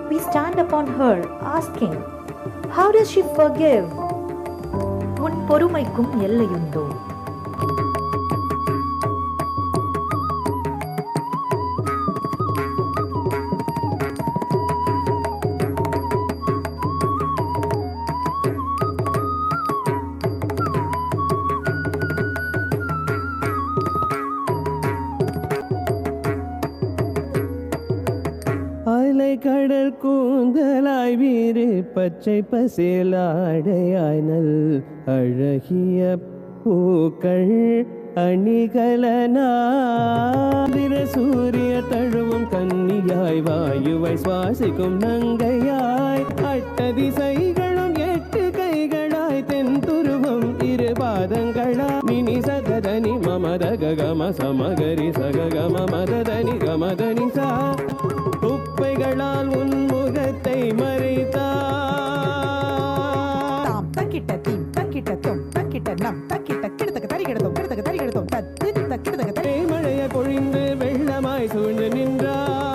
we stand upon her, asking, how does she forgive? உன் பொறுமைக்கும் எல்லையுண்டோ? அலை கடல் கூந்தலாய் வீறு பச்சை பசேலாடையாய் நல் அழகிய பூக்கள் அணிகலனாதிர சூரிய தழுவும் கன்னியாய் வாயுவை சுவாசிக்கும் நங்கையாய் அட்ட திசைகளும் 8 கைகளாய் தென் துருவம் 2 பாதங்களா நினி சததனி மமத கம சமகரி சகம மததனி கமதனி சா குப்பைகளால் உன் முகத்தை மறைத்தாம் தக்கிட்ட தீம் தக்கிட்ட தொம் தக்கிட்ட நம் தக்கிட்ட கிடத்தக்க தரி கிடத்தோம் தத்து தக்கிடத்தக்க மழைய பொழிந்து வெள்ளமாய் சூழ்ந்து நின்றார்.